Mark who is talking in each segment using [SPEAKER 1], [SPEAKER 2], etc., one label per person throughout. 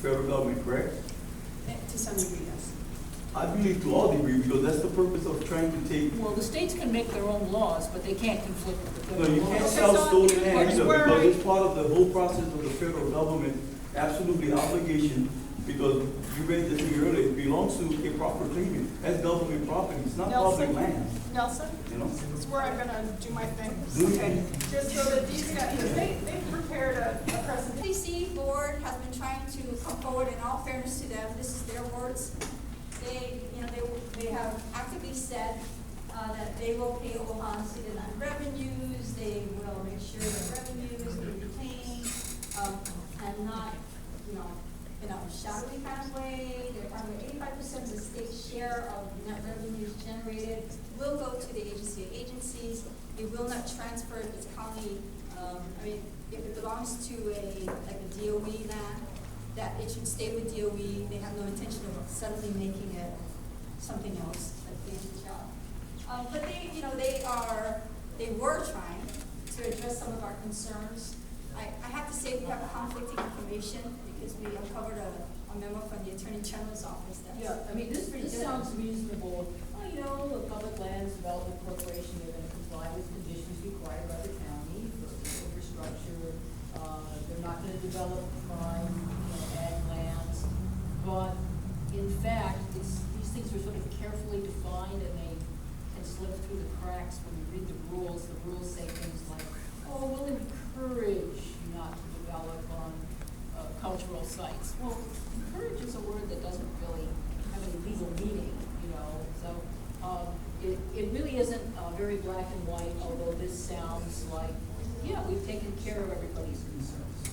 [SPEAKER 1] federal government, correct?
[SPEAKER 2] To some degree, yes.
[SPEAKER 1] I believe to all degree, because that's the purpose of trying to take,
[SPEAKER 2] Well, the states can make their own laws, but they can't conflict with the
[SPEAKER 1] no,
[SPEAKER 2] federal
[SPEAKER 1] you
[SPEAKER 2] law.
[SPEAKER 1] can't
[SPEAKER 2] Okay,
[SPEAKER 1] sell
[SPEAKER 2] so
[SPEAKER 1] stolen land
[SPEAKER 2] here's
[SPEAKER 1] either,
[SPEAKER 2] where
[SPEAKER 1] because
[SPEAKER 2] I-
[SPEAKER 1] it's part of the whole process of the federal government, absolutely obligation, because you read this thing earlier, it belongs to a proper claimant. That's government property, it's not public land,
[SPEAKER 3] Nelson,
[SPEAKER 1] you know?
[SPEAKER 3] this is where I'm gonna do my thing.
[SPEAKER 1] Okay.
[SPEAKER 3] Just so that these guys, they prepared a presentation.
[SPEAKER 4] PLDC board has been trying to come forward. In all fairness to them, this is their words. They have actively said that they will pay Oahu city land revenues. They will make sure that revenues are retained and not, in a shadowy kind of way. They're talking about 85% of the state share of net revenues generated will go to the agencies. It will not transfer if it's county. If it belongs to a DOE land, that it should stay with DOE. They have no intention of suddenly making it something else, like the agent job. But they were trying to address some of our concerns. I have to say we have conflicting information because we uncovered a memo from the Attorney General's office.
[SPEAKER 2] This sounds reasonable. The Public Lands Development Corporation, they're gonna comply with conditions required by the county for infrastructure. They're not gonna develop prime, ag lands. But in fact, these things are sort of carefully defined and they can slip through the cracks when you read the rules. The rules say things like, oh, we'll encourage you not to develop on cultural sites. Well, encourage is a word that doesn't really have any legal meaning, so it really isn't very black and white, although this sounds like, yeah, we've taken care of everybody's concerns.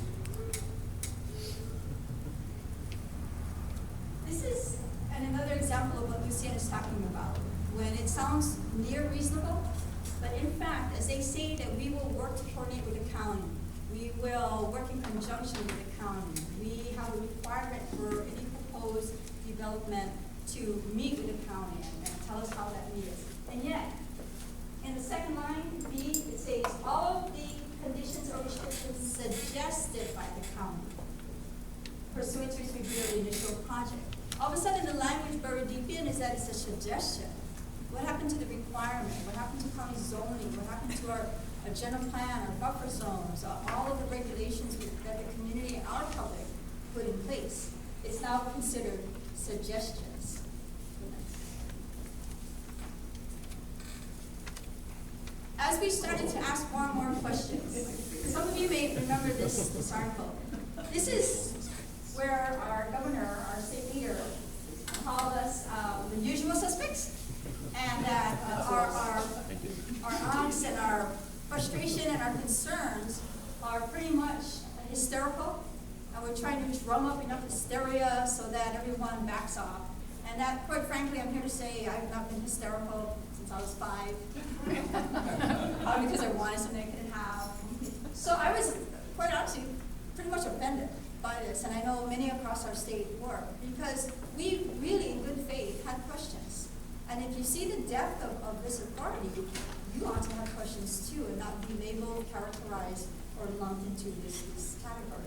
[SPEAKER 4] This is another example of what Lucian is talking about, when it sounds near reasonable, but in fact, as they say that we will work to coordinate with the county, we will work in conjunction with the county, we have a requirement for any proposed development to meet with the county and tell us how that meets. And yet, in the second line, B, it says, all of the conditions or restrictions suggested by the county pursuant to its review of the initial project. All of a sudden, the language buried deep in is that it's a suggestion. What happened to the requirement? What happened to county zoning? What happened to our general plan, our buffer zones, all of the regulations that the community and our public put in place? It's now considered suggestions. As we started to ask more and more questions, some of you may remember this article. This is where our governor, our state leader, called us the usual suspects, and that our angst and our frustration and our concerns are pretty much hysterical, and we're trying to just drum up enough hysteria so that everyone backs off. And that, quite frankly, I'm here to say I've not been hysterical since I was 5, probably because I wanted something I couldn't have. So I was, quite honestly, pretty much offended by this, and I know many across our state were, because we really, in good faith, had questions. And if you see the depth of this authority, you ought to have questions too, and not be labeled, characterized, or lumped into this category.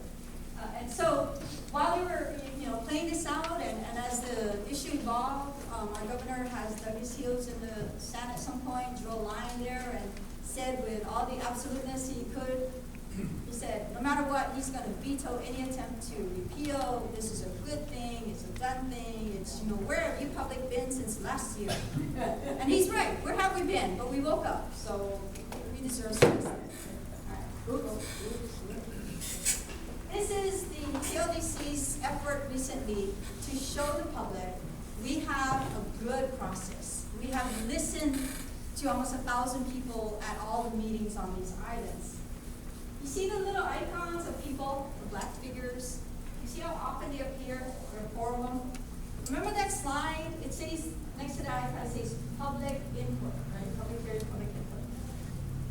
[SPEAKER 4] And so, while we were, playing this out, and as the issue evolved, our governor has dug his heels in the sand at some point, drew a line there, and said with all the absoluteness he could, he said, no matter what, he's going to veto any attempt to repeal. This is a good thing. It's a done thing. It's, where have you public been since last year? And he's right. Where have we been? But we woke up, so we deserve some rest. All right. This is the PLDC's effort recently to show the public we have a good process. We have listened to almost 1,000 people at all the meetings on these items. You see the little icons of people, the black figures? You see how often they appear? There are 4 of them. Remember that slide? It says, next to that icon, it says public input, right? Public hearing, public input.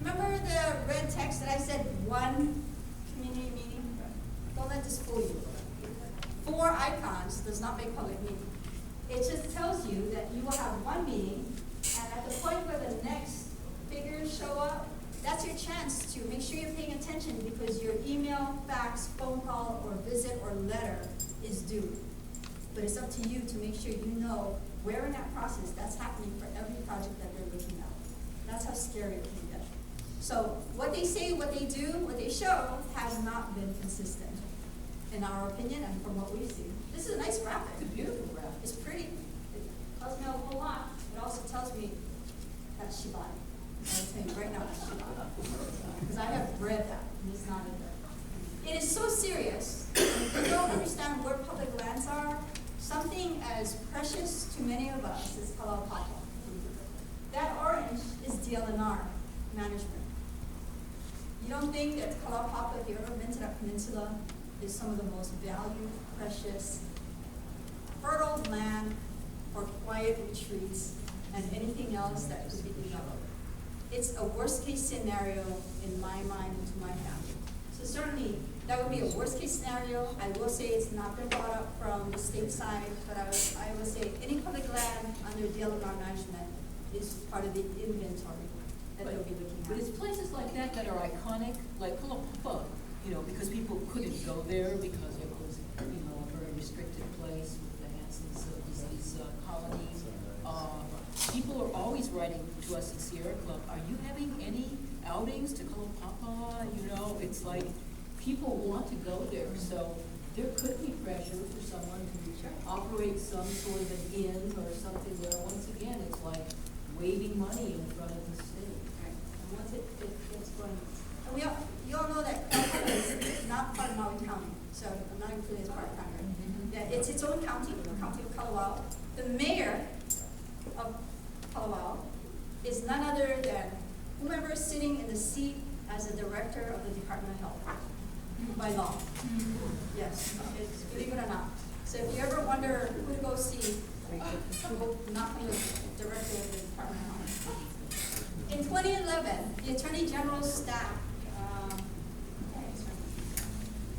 [SPEAKER 4] Remember the red text that I said one community meeting? Don't let this fool you. 4 icons does not make public meeting. It just tells you that you will have one meeting, and at the point where the next figures show up, that's your chance to make sure you're paying attention, because your email, fax, phone call, or visit or letter is But it's up to you to make sure you know where in that process that's happening for every project that they're looking at. That's how scary it can get. So what they say, what they do, what they show has not been consistent, in our opinion and from what we see. This is a nice graphic.
[SPEAKER 2] It's a beautiful graph.
[SPEAKER 4] It's pretty. It tells me a whole lot. It also tells me that's Shibari. I'll tell you right now, that's Shibari. Because I have read that, and it's not in there. It is so serious. If you don't understand where public lands are, something as precious to many of us is Kalaupapa. That orange is DLNR management. You don't think that Kalaupapa, if you've ever been to that peninsula, is some of the most valued, precious, fertile land for quiet retreats and anything else that could be developed. It's a worst case scenario in my mind and to my family. So certainly, that would be a worst case scenario. I will say it's not been brought up from the state side, but I will say any public land under DLNR management is part of the inventory that they'll be looking
[SPEAKER 2] But
[SPEAKER 4] at.
[SPEAKER 2] it's places like that that are iconic, like Kalaupapa, you know, because people couldn't go there because it was, you know, a very restricted place with the Hanson's disease colony. People are always writing to us in Sierra Club, are you having any outings to Kalaupapa? You know, it's like, people want to go there, so there could be pressure for someone to operate some sort of an inn or something where, once again, it's like waving money in front of the state.
[SPEAKER 4] Right. And once it gets going. And you all know that Kalaupapa is not part of Maui County, so I'm not including it as part of county. Yeah, it's its own county, the county of Kalawao. The mayor of Kalawao is none other than whomever is sitting in the seat as the director of the Department of Health by law. Yes, it's, believe it or not. So if you ever wonder who to go see, not the director of the Department of Health. In 2011, the Attorney General's staff,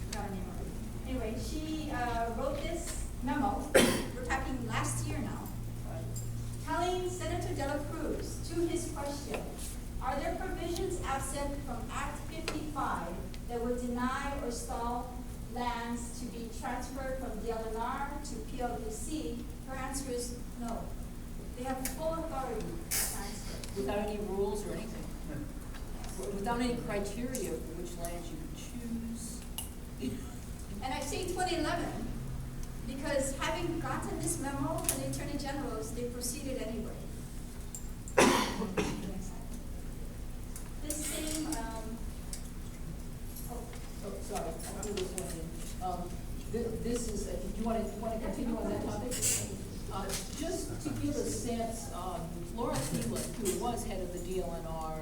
[SPEAKER 4] forgot her name already. Anyway, she wrote this memo, we're talking last year now, telling Senator De La Cruz, to his question, are there provisions absent from Act 55 that would deny or stall lands to be transferred from DLNR to PLDC? Her answer is no. They have full authority to transfer.
[SPEAKER 2] Without any rules or anything. Without any criteria for which lands you could choose.
[SPEAKER 4] And I say 2011 because having gotten this memo from the Attorney Generals, they proceeded anyway. This same,
[SPEAKER 2] Sorry, I threw this one in. This is, you want to continue on that topic? Just to give a sense, Laura Thielen, who was head of the DLNR,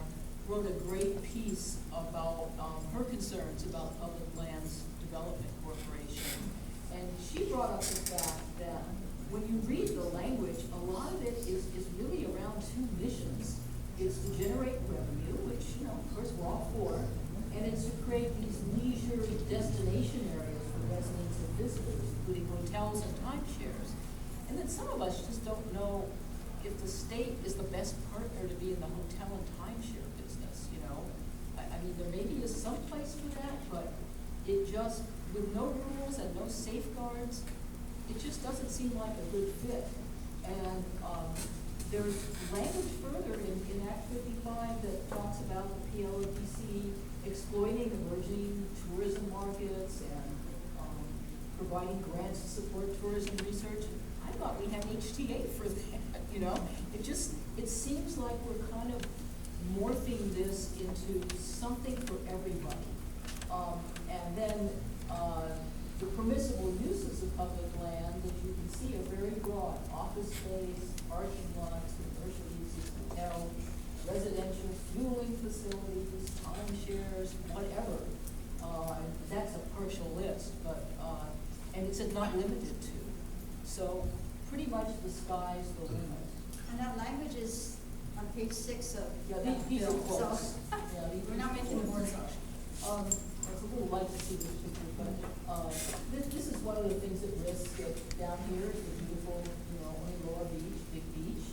[SPEAKER 2] wrote a great piece about her concerns about Public Lands Development Corporation. And she brought up the fact that when you read the language, a lot of it is really around two missions. It's to generate revenue, which, you know, of course, we're all for, and it's to create these leisure destination areas for residents and visitors, including hotels and timeshares. And then some of us just don't know if the state is the best partner to be in the hotel and timeshare business, you know? I mean, there maybe is some place for that, but it just, with no rules and no safeguards, it just doesn't seem like a good fit. And there's language further in Act 55 that talks about the PLDC exploiting emerging tourism markets and providing grants to support tourism research. I thought we had HTA for that, you know? It seems like we're kind of morphing this into something for everybody. And then the permissible uses of public land, as you can see, are very broad. Office space, parking lots, commercial uses, hotel, residential fueling facilities, timeshares, whatever. That's a partial list, but, and it said not limited to. So pretty much the sky's the limit.
[SPEAKER 4] and that language is on page 6 of
[SPEAKER 2] Yeah,
[SPEAKER 4] that
[SPEAKER 2] these are
[SPEAKER 4] bill.
[SPEAKER 2] quotes.
[SPEAKER 4] So
[SPEAKER 2] Yeah, these
[SPEAKER 4] we're
[SPEAKER 2] are
[SPEAKER 4] not making the
[SPEAKER 2] quotes.
[SPEAKER 4] board.
[SPEAKER 2] It's a little light to see this picture, but, this is one of the things at risk down here, is the beautiful, you know, Oneiroa Beach, big beach.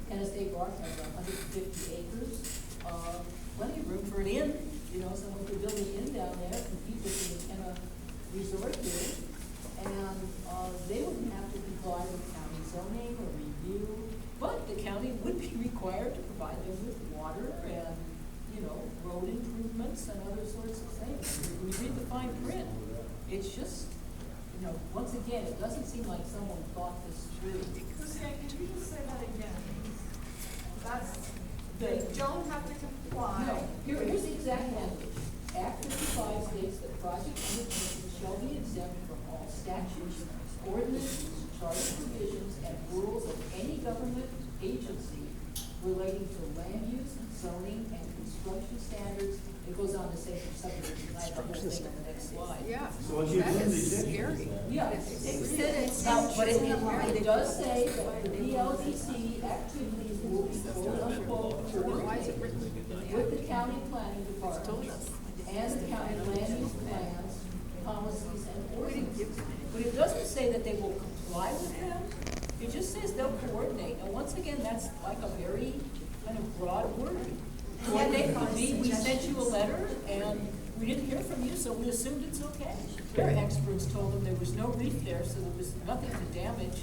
[SPEAKER 2] Kenna State Park has 150 acres, plenty of room for an inn, you know, someone could build an inn down there, compete with the Kenna Resort here, and, they wouldn't have to it's just, you know, once again, it doesn't seem like someone thought this through.
[SPEAKER 3] Lucianne, can you just say that again? That's, they don't have to comply.
[SPEAKER 2] No, here's the exact language. Act 55 states that project undertakings shall be exempt from all statutes, ordinances, charter provisions, and rules of any government agency relating to land use, zoning, and construction standards. It goes on to say for subdivision, I have the whole thing on the next slide.
[SPEAKER 5] Yeah.
[SPEAKER 1] So what you
[SPEAKER 5] That
[SPEAKER 1] do
[SPEAKER 5] is
[SPEAKER 1] is
[SPEAKER 5] scary.
[SPEAKER 2] Yeah. Now, but it does say that the PLDC activities will be quote unquote coordinated with the county planning department and the county land use plans, policies, and ordinances. But it doesn't say that they will comply with them. It just says they'll coordinate. And once again, that's like a very kind of broad word. Coordinate could be, we sent you a letter and we didn't hear from you, so we assumed it's okay. Their experts told them there was no reef there, so there was nothing to damage.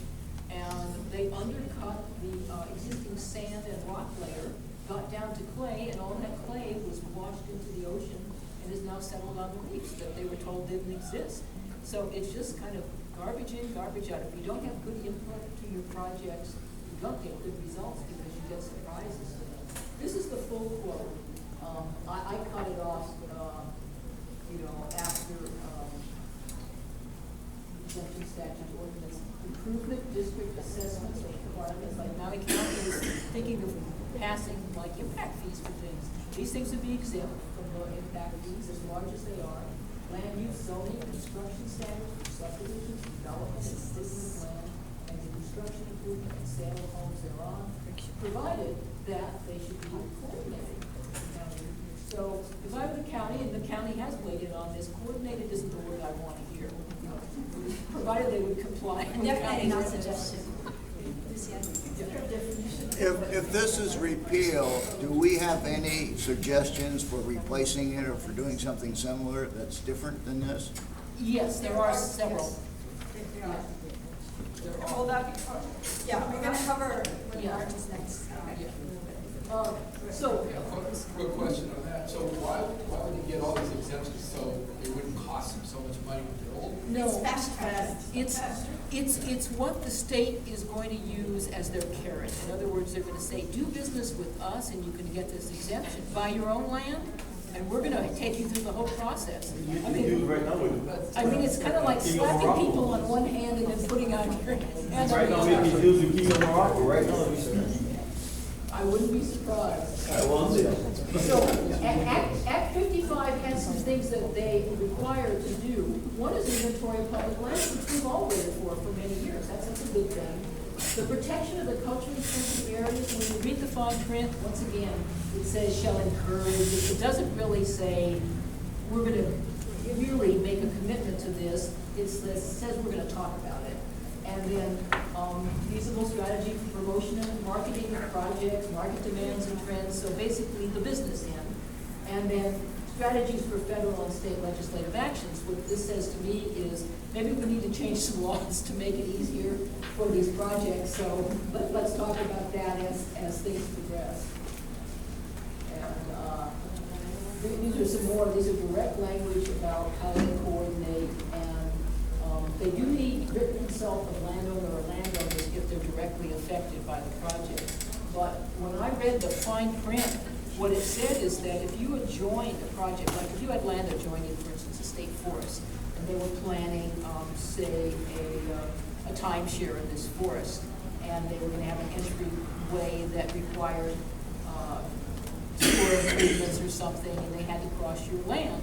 [SPEAKER 2] And they undercut the existing sand and rock layer, got down to clay, and all that clay was washed into the ocean and is now settled on the reefs that they were told didn't exist. So it's just kind of garbage in, garbage out. If you don't have good input to your projects, you don't get good results because you get surprises. This is the full quote. I cut it off, after exemption statute ordinance, improvement district assessments and requirements, like Maui County is thinking of passing like impact fees for things. These things would be exempt from the impact fees as large as they are. Land use, zoning, construction standards for subdivisions, development, and citizen land, and the construction, improvement, and sale of homes thereon, provided that they should be coordinated. So if I were the county, and the county has weighed in on this, coordinated isn't the word I want to hear. Provided they would comply.
[SPEAKER 4] And definitely not suggestion.
[SPEAKER 6] If this is repealed, do we have any suggestions for replacing it or for doing something similar that's different than this?
[SPEAKER 2] Yes, there are several.
[SPEAKER 3] Will that be,
[SPEAKER 4] Yeah, we're gonna cover what
[SPEAKER 2] Yeah.
[SPEAKER 4] happens next.
[SPEAKER 2] So,
[SPEAKER 7] Quick question on that. So why would you get all these exemptions so it wouldn't cost them so much money to build?
[SPEAKER 2] no.
[SPEAKER 4] It's fast track.
[SPEAKER 2] It's what the state is going to use as their carrot. In other words, they're gonna say, do business with us and you can get this exemption. Buy your own land and we're gonna take you through the whole process. I mean,
[SPEAKER 1] right now with.
[SPEAKER 2] I mean, it's kind of like slapping people on one hand and then putting out your hand on
[SPEAKER 1] Right
[SPEAKER 2] the
[SPEAKER 1] now, we
[SPEAKER 2] other.
[SPEAKER 1] can use the key on Morocco, right now.
[SPEAKER 2] I wouldn't be surprised.
[SPEAKER 1] Well, I'm there.
[SPEAKER 2] So, Act 55 has some things that they require to do. One is inventory of public lands, which we've all waited for many years. That's a good thing. The protection of the culturally sensitive areas, when you read the fine print, once again, it says shall encourage. It doesn't really say we're going to really make a commitment to this. It says we're going to talk about it. And then feasible strategy for promotion and marketing of projects, market demands and trends, so basically the business end. And then strategies for federal and state legislative actions. What this says to me is maybe we need to change some laws to make it easier for these projects. So let's talk about that as things progress. And these are some more, these are direct language about how they coordinate, and they do need written consult of landowner or landowners if they're directly affected by the project. But when I read the fine print, what it said is that if you adjoined a project, like if you had land adjoining, for instance, a state forest, and they were planning, say, a timeshare in this forest, and they were going to have an entryway that required sewer improvements or something, and they had to cross your land,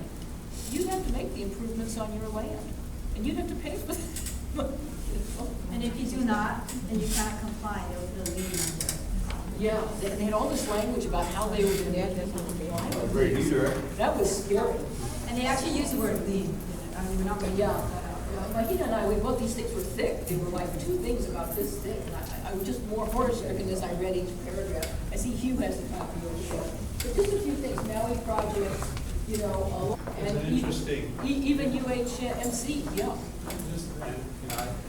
[SPEAKER 2] you'd have to make the improvements on your land, and you'd have to pay for them.
[SPEAKER 4] And if you do not, then you cannot comply, there will be a lien on there.
[SPEAKER 2] Yeah, they had all this language about how they were going to comply.
[SPEAKER 1] Great leader, right?
[SPEAKER 2] That was scary.
[SPEAKER 4] And they actually use the word lien. I mean, we're not going to.
[SPEAKER 2] Yeah. Mahina and I, we both these things were thick. They were like 2 things about this thick. And I was just more horror-stricken as I read each paragraph. I see Hugh has a copy over there. But just a few things, Maui projects, and
[SPEAKER 8] interesting.
[SPEAKER 2] Even UHMC, yeah.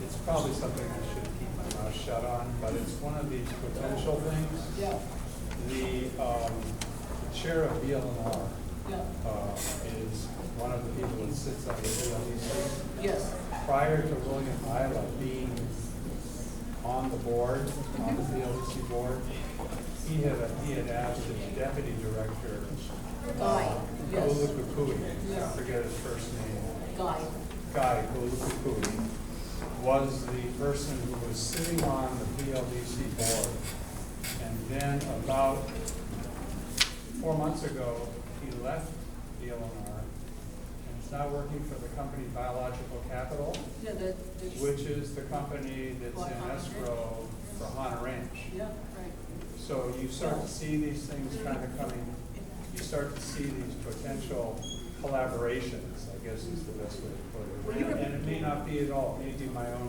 [SPEAKER 8] It's probably something I should keep my mouth shut on, but it's one of these potential things.
[SPEAKER 2] Yeah.
[SPEAKER 8] The chair of BLNR is one of the people that sits on the PLDC.
[SPEAKER 2] Yes.
[SPEAKER 8] Prior to William Isla being on the board, on the PLDC board, he had asked his deputy director,
[SPEAKER 2] Guy, yes.
[SPEAKER 8] Kulukukui, I
[SPEAKER 2] Yeah.
[SPEAKER 8] forget his first name,
[SPEAKER 2] Guy.
[SPEAKER 8] Kulukukui, was the person who was sitting on the PLDC board. And then about 4 months ago, he left DLNR and is now working for the company Biological Capital,
[SPEAKER 2] Yeah,
[SPEAKER 8] which is the company that's
[SPEAKER 2] Bought
[SPEAKER 8] in
[SPEAKER 2] Hana
[SPEAKER 8] escrow for Hana Ranch.
[SPEAKER 2] Yeah, right.
[SPEAKER 8] So you start to see these things kind of coming, you start to see these potential collaborations, I guess is the best way to put it. And it may not be at all, it may be my own